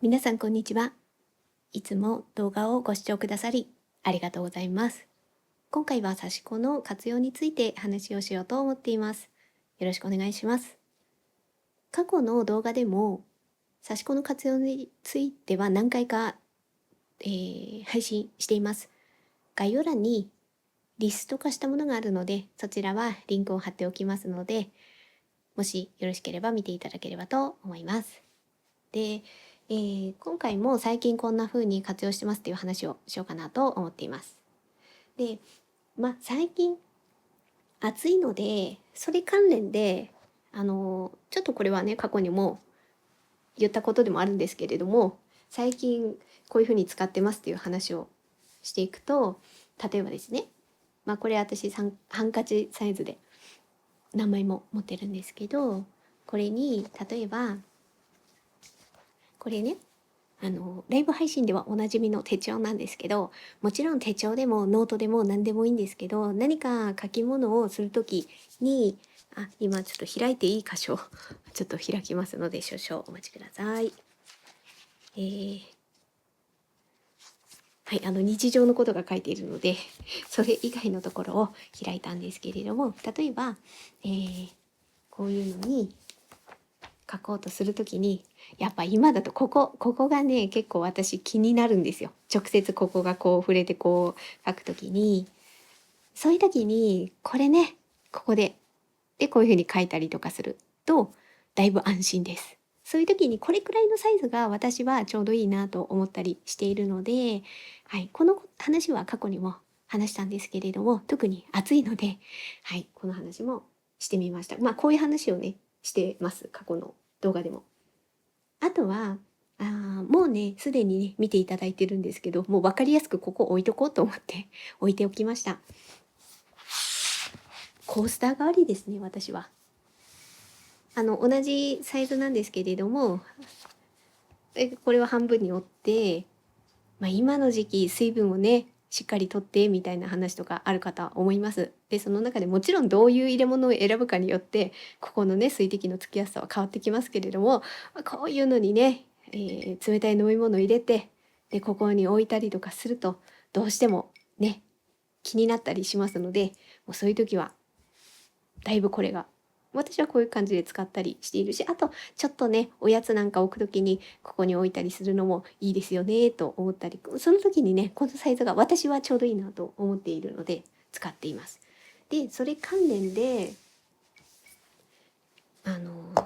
皆さんこんにちは。いつも動画をご視聴くださりありがとうございます。今回は刺し子の活用について話をしようと思っています。よろしくお願いします。過去の動画でも刺し子の活用については何回か、配信しています。概要欄にリスト化したものがあるので、そちらはリンクを貼っておきますので、もしよろしければ見ていただければと思います。で、今回も最近こんな風に活用してますっていう話をしようかなと思っています。で、最近暑いので、それ関連で、ちょっとこれはね、過去にも言ったことでもあるんですけれども、最近こういう風に使ってますっていう話をしていくと、例えばですね、これ私ハンカチサイズで何枚も持ってるんですけど、これに例えばこれね、ライブ配信ではおなじみの手帳なんですけど、もちろん手帳でもノートでも何でもいいんですけど、何か書き物をするときに、今ちょっと開いていい箇所、ちょっと開きますので少々お待ちください。はい、日常のことが書いているので、それ以外のところを開いたんですけれども、例えば、こういうのに書こうとするときに、やっぱ今だとここがね結構私気になるんですよ。直接ここがこう触れてこう書くときに、そういう時にこれね、ここでこういうふうに書いたりとかするとだいぶ安心です。そういう時にこれくらいのサイズが私はちょうどいいなと思ったりしているので、はい、この話は過去にも話したんですけれども、特に暑いので、はい、この話もしてみました。こういう話をねしてます、過去の動画でも。あとはもうねすでにね見ていただいてるんですけど、もう分かりやすくここ置いとこうと思って置いておきました。コースター代わりですね、私は。同じサイズなんですけれども、これは半分に折って、今の時期水分をねしっかりとってみたいな話とかあるかと思います。でその中でもちろんどういう入れ物を選ぶかによってここのね水滴のつきやすさは変わってきますけれども、こういうのにね、冷たい飲み物を入れて、でここに置いたりとかするとどうしてもね気になったりしますので、もうそういう時はだいぶこれが、私はこういう感じで使ったりしているし、あとちょっとねおやつなんか置く時にここに置いたりするのもいいですよねと思ったり、その時にねこのサイズが私はちょうどいいなと思っているので使っています。でそれ関連で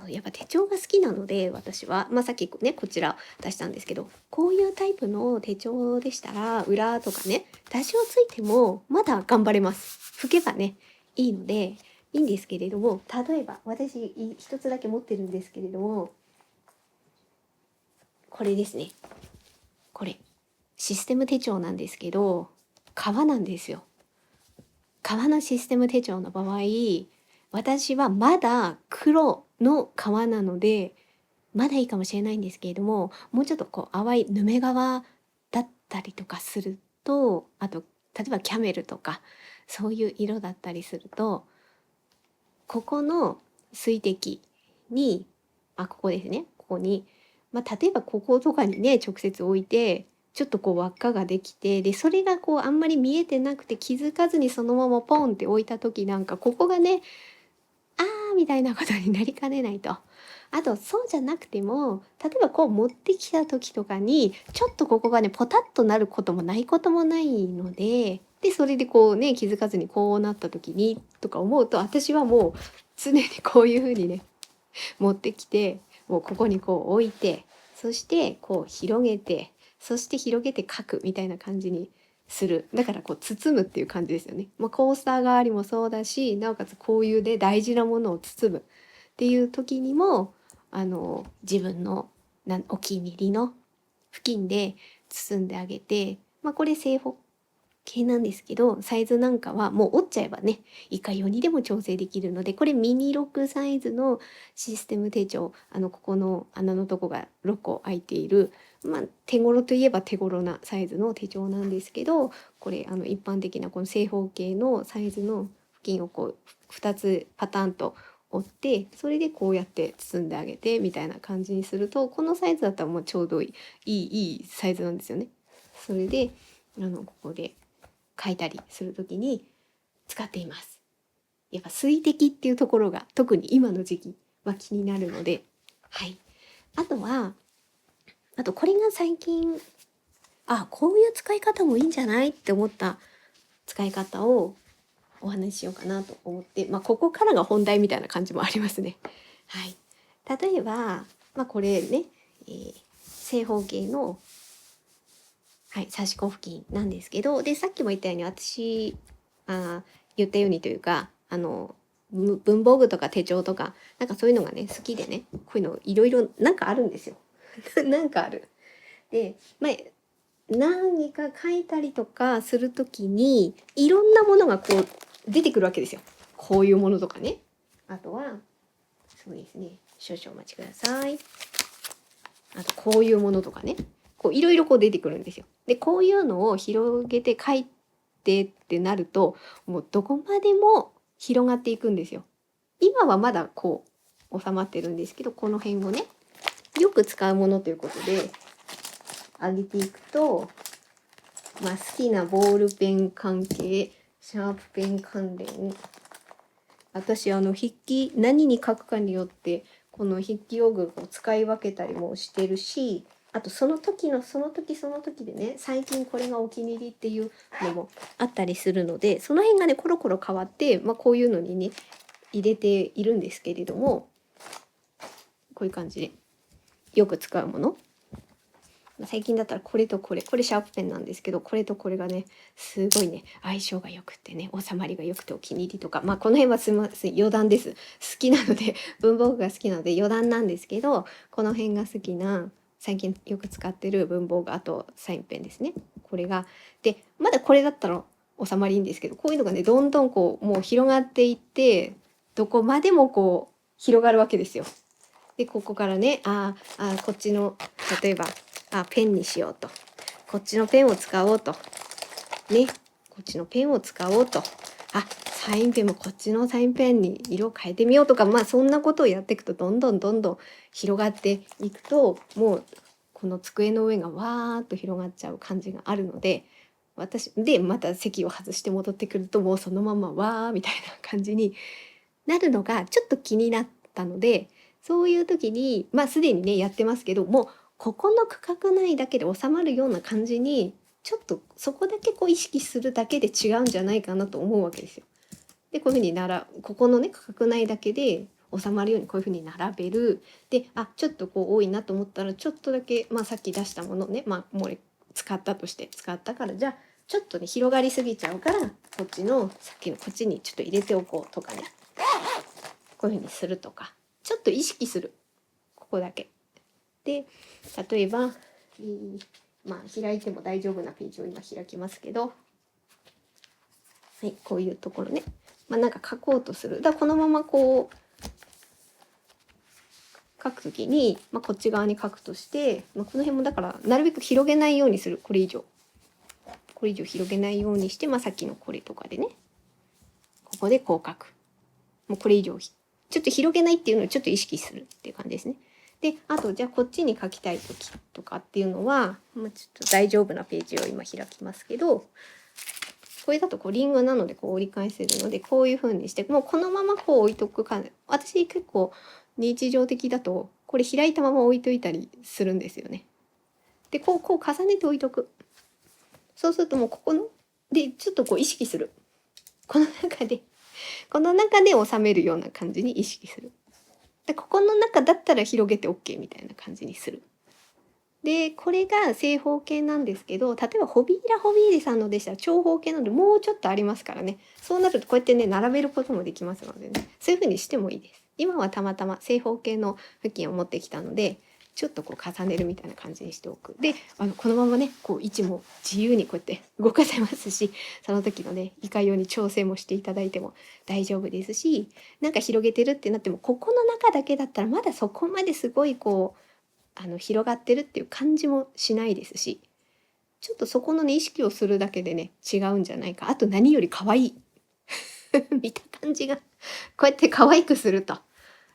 やっぱ手帳が好きなので、私は、さっきねこちら出したんですけど、こういうタイプの手帳でしたら裏とかね多少ついてもまだ頑張れます。拭けばねいいのでいいんですけれども、例えば私一つだけ持ってるんですけれども、これですね。これシステム手帳なんですけど革なんですよ。革のシステム手帳の場合、私はまだ黒の革なのでまだいいかもしれないんですけれども、もうちょっとこう淡いヌメ革だったりとかすると、あと例えばキャメルとかそういう色だったりすると、ここの水滴に、ここですね、ここに、例えばこことかにね直接置いてちょっとこう輪っかができて、でそれがこうあんまり見えてなくて気づかずにそのままポンって置いた時なんか、ここがねみたいなことになりかねないと。あとそうじゃなくても、例えばこう持ってきた時とかにちょっとここがねポタッとなることもないこともないので、それでこうね気づかずにこうなった時にとか思うと、私はもう常にこういう風にね持ってきて、もうここにこう置いて、そしてこう広げて、そして広げて書くみたいな感じにする。だからこう包むっていう感じですよね。コースター代わりもそうだし、なおかつこういうで大事なものを包むっていう時にも、自分のお気に入りの布巾で包んであげて、これ正方形なんですけど、サイズなんかはもう折っちゃえばねいかようにでも調整できるので、これミニロックサイズのシステム手帳、ここの穴のとこが6個開いている、手頃といえば手頃なサイズの手帳なんですけど、これ一般的なこの正方形のサイズの布巾をこう2つパターンと折って、それでこうやって包んであげてみたいな感じにすると、このサイズだったらもうちょうどいいサイズなんですよね。それでここで書いたりする時に使っています。やっぱ水滴っていうところが特に今の時期は気になるので、はい。あとこれが最近、こういう使い方もいいんじゃないって思った使い方をお話ししようかなと思って、ここからが本題みたいな感じもありますね。はい。例えば、これね、正方形の、はい、差し子付近なんですけど、で、さっきも言ったように私、言ったようにというか、文房具とか手帳とか、なんかそういうのがね、好きでね、こういうのいろいろなんかあるんですよ。なんかある。で、何か書いたりとかするときに、いろんなものがこう出てくるわけですよ。こういうものとかね。あとは、そうですね。少々お待ちください。あと、こういうものとかね。こういろいろこう出てくるんですよ。で、こういうのを広げて書いてってなると、もうどこまでも広がっていくんですよ。今はまだこう収まってるんですけど、この辺をね、よく使うものということで、上げていくと、好きなボールペン関係、シャープペン関連、私筆記何に書くかによってこの筆記用具を使い分けたりもしてるし、あとその時でね、最近これがお気に入りっていうのもあったりするので、その辺がねコロコロ変わって、こういうのにね入れているんですけれども、こういう感じでよく使うもの、最近だったらこれとこれシャープペンなんですけど、これとこれがねすごいね相性がよくてね、収まりがよくてお気に入りとか、この辺はすみません余談です。好きなので文房具が好きなので余談なんですけど、この辺が好きな最近よく使ってる文房具、あとサインペンですね。これがで、まだこれだったら収まりいいんですけど、こういうのがねどんどんこうもう広がっていって、どこまでもこう広がるわけですよ。でここからね、こっちの例えばペンにしようと、こっちのペンを使おうとね、こっちのペンを使おうと、サインペンもこっちのサインペンに色を変えてみようとか、そんなことをやっていくとどんどん広がっていくと、もうこの机の上がわーっと広がっちゃう感じがあるので、私でまた席を外して戻ってくるともうそのままわーみたいな感じになるのがちょっと気になったので、そういう時にすでにねやってますけども、ここの区画内だけで収まるような感じにちょっとそこだけこう意識するだけで違うんじゃないかなと思うわけですよ。でこういうふうにここのね区画内だけで収まるようにこういうふうに並べる。でちょっとこう多いなと思ったらちょっとだけ、さっき出したものね、もう使ったから、じゃあちょっとね広がりすぎちゃうからこっちのさっきのこっちにちょっと入れておこうとかね、こういうふうにするとか、ちょっと意識する、ここだけで、例えば、開いても大丈夫なページを今開きますけど、はい、こういうところね、なんか書こうとする、このままこう書くときに、こっち側に書くとして、この辺もだからなるべく広げないようにする。これ以上広げないようにして、さっきのこれとかでね、ここでこう書く。もうこれ以上ちょっと広げないっていうのをちょっと意識するっていう感じですね。であとじゃあこっちに書きたい時とかっていうのは、ちょっと大丈夫なページを今開きますけど、これだとこうリングなのでこう折り返せるので、こういう風にしてもうこのままこう置いとくか。私結構日常的だとこれ開いたまま置いといたりするんですよね。でこう重ねて置いとく。そうするともうここのでちょっとこう意識する。この中で収めるような感じに意識する。でここの中だったら広げて OK みたいな感じにする。でこれが正方形なんですけど、例えばホビーラさんのでしたら長方形なのでもうちょっとありますからね。そうなるとこうやってね並べることもできますのでね、そういう風にしてもいいです。今はたまたま正方形の布巾を持ってきたので、ちょっとこう重ねるみたいな感じにしておく。でこのままねこう位置も自由にこうやって動かせますし、その時のねいかように調整もしていただいても大丈夫ですし、なんか広げてるってなってもここの中だけだったらまだそこまですごいこう広がってるっていう感じもしないですし、ちょっとそこのね意識をするだけでね違うんじゃないか。あと何より可愛い見た感じがこうやって可愛くすると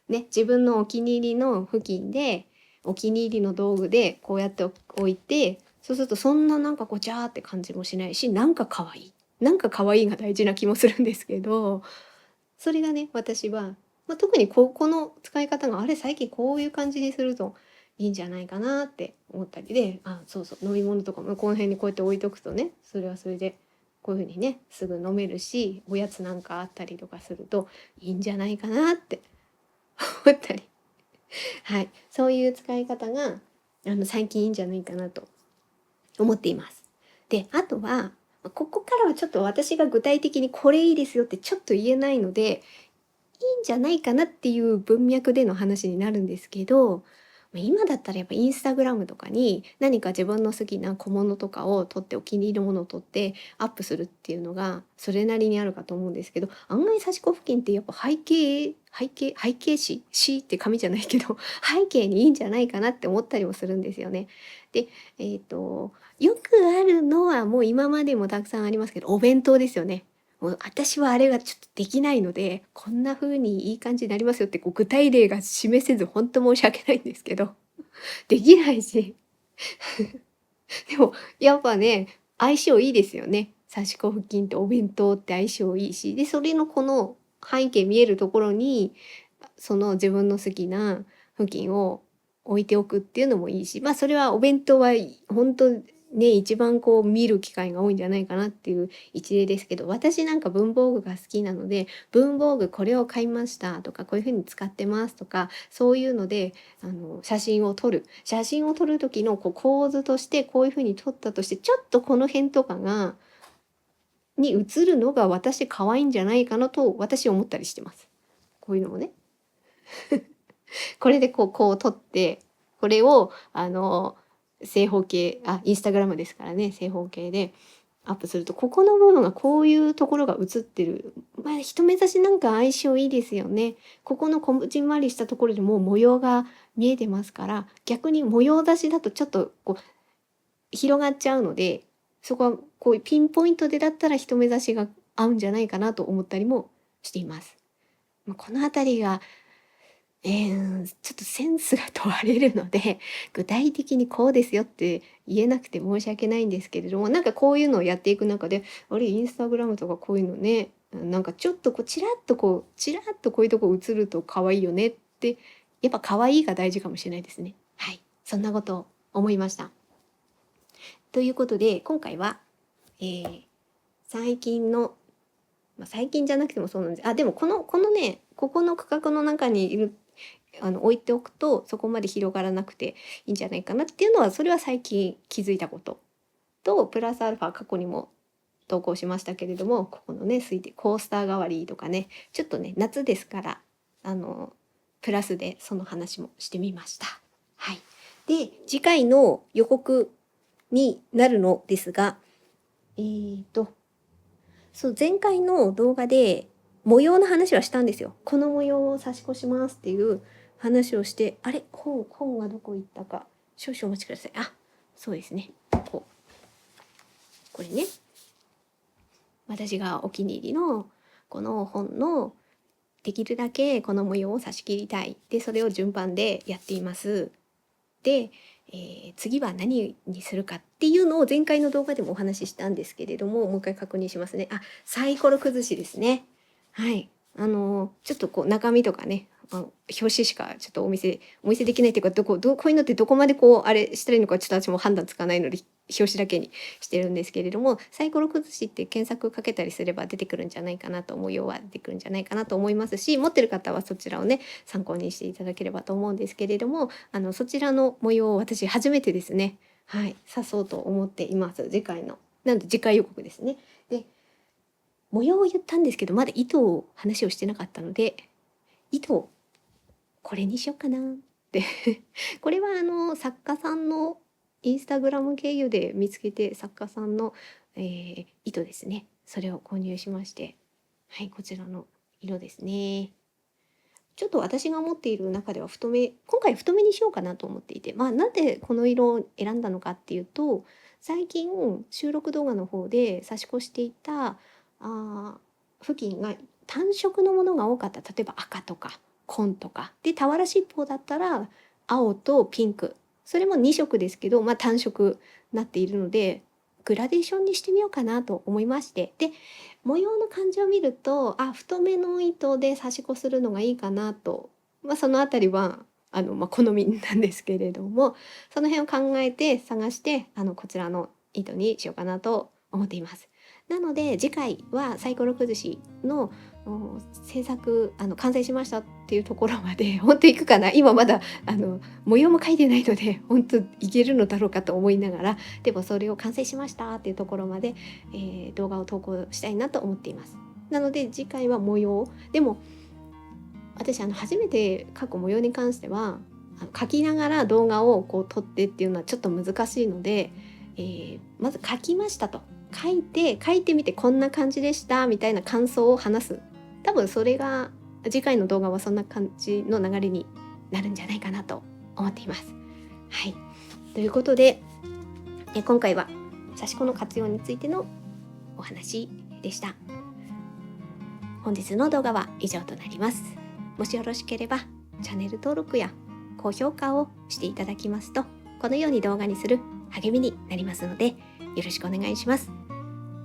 ね、自分のお気に入りの付近でお気に入りの道具でこうやって置いて、そうするとそんななんかこうジャーって感じもしないし、なんか可愛い、なんか可愛いが大事な気もするんですけど、それがね私は、特にこの使い方が最近こういう感じにするといいんじゃないかなって思ったりで、そうそう、飲み物とかもこの辺にこうやって置いとくとね、それはそれでこういう風にねすぐ飲めるし、おやつなんかあったりとかするといいんじゃないかなって思ったり、はい、そういう使い方が最近いいんじゃないかなと思っています。で、あとはここからはちょっと私が具体的にこれいいですよってちょっと言えないので、いいんじゃないかなっていう文脈での話になるんですけど、今だったらやっぱインスタグラムとかに何か自分の好きな小物とかを撮って、お気に入りのものを撮ってアップするっていうのがそれなりにあるかと思うんですけど、案外差し子付近ってやっぱ背景詞って紙じゃないけど背景にいいんじゃないかなって思ったりもするんですよね。で、よくあるのはもう今までもたくさんありますけど、お弁当ですよね。もう私はあれがちょっとできないので、こんな風にいい感じになりますよって具体例が示せず本当申し訳ないんですけど、できないし、でもやっぱね、相性いいですよね。刺し子付近とお弁当って相性いいし、でそれのこの背景見えるところにその自分の好きな付近を置いておくっていうのもいいし、それはお弁当は本当ね一番こう見る機会が多いんじゃないかなっていう一例ですけど、私なんか文房具が好きなので、文房具これを買いましたとか、こういうふうに使ってますとか、そういうので写真を撮る時のこう構図としてこういうふうに撮ったとして、ちょっとこの辺とかに映るのが私可愛いんじゃないかなと私思ったりしてます。こういうのもね、これでこう撮って、これを正方形、インスタグラムですからね、正方形でアップすると、ここの部分がこういうところが映ってる。一目差しなんか相性いいですよね。ここのこじんまりしたところでもう模様が見えてますから、逆に模様出しだとちょっとこう広がっちゃうので、そこはこういうピンポイントでだったら一目差しが合うんじゃないかなと思ったりもしています。この辺りがちょっとセンスが問われるので、具体的にこうですよって言えなくて申し訳ないんですけれども、なんかこういうのをやっていく中で、インスタグラムとかこういうのね、なんかちょっとチラッとこういうとこ映ると可愛いよねって、やっぱ可愛いが大事かもしれないですね。はい、そんなことを思いました。ということで、今回は、最近の、最近じゃなくてもそうなんです。でもこのね、ここの区画の中にいる置いておくとそこまで広がらなくていいんじゃないかなっていうのは、それは最近気づいたことと、プラスアルファ過去にも投稿しましたけれども、ここのね水滴コースター代わりとかね、ちょっとね夏ですから、プラスでその話もしてみました。はい。で、次回の予告になるのですが、そう、前回の動画で模様の話はしたんですよ。この模様を差し越しますっていう話をして、本はどこ行ったか。少々お待ちください。そうですね。これね。私がお気に入りのこの本のできるだけこの模様を差し切りたい。で、それを順番でやっています。で、次は何にするかっていうのを前回の動画でもお話ししたんですけれども、もう一回確認しますね。サイコロ崩しですね。はい。ちょっとこう中身とかね、表紙しかちょっとお見せできないっていうか、こういうのってどこまでこうあれしたらいいのかちょっと私も判断つかないので、表紙だけにしてるんですけれども、サイコロ崩しって検索かけたりすれば出てくるんじゃないかなと、模様は出てくるんじゃないかなと思いますし、持ってる方はそちらをね参考にしていただければと思うんですけれども、そちらの模様を私初めてですね、はい、刺そうと思っています。次回のなんで次回予告ですね。で、模様を言ったんですけどまだ糸を話をしてなかったので、糸をこれにしようかなってこれは作家さんのインスタグラム経由で見つけて、作家さんの、糸ですね、それを購入しまして、はい、こちらの色ですね。ちょっと私が持っている中では今回太めにしようかなと思っていて、なんでこの色を選んだのかっていうと、最近収録動画の方で差し越していた付近が単色のものが多かった。例えば赤とか紺とかで、俵尻尾だったら青とピンク、それも2色ですけど、単色になっているのでグラデーションにしてみようかなと思いまして、で模様の感じを見ると太めの糸で刺し子するのがいいかなと、そのあたりは好みなんですけれども、その辺を考えて探してこちらの糸にしようかなと思っています。なので次回はサイコロ崩しの制作完成しましたっていうところまで本当行くかな、今まだ模様も描いてないので本当いけるのだろうかと思いながら、でもそれを完成しましたっていうところまで、動画を投稿したいなと思っています。なので次回は模様でも、私初めて描く模様に関しては描きながら動画を撮ってっていうのはちょっと難しいので、まず描きましたと、書いてみてこんな感じでしたみたいな感想を話す。多分それが次回の動画はそんな感じの流れになるんじゃないかなと思っています。はい、ということで今回は刺し子の活用についてのお話でした。本日の動画は以上となります。もしよろしければチャンネル登録や高評価をしていただきますと、このように動画にする励みになりますのでよろしくお願いします。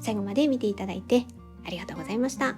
最後まで見ていただいてありがとうございました。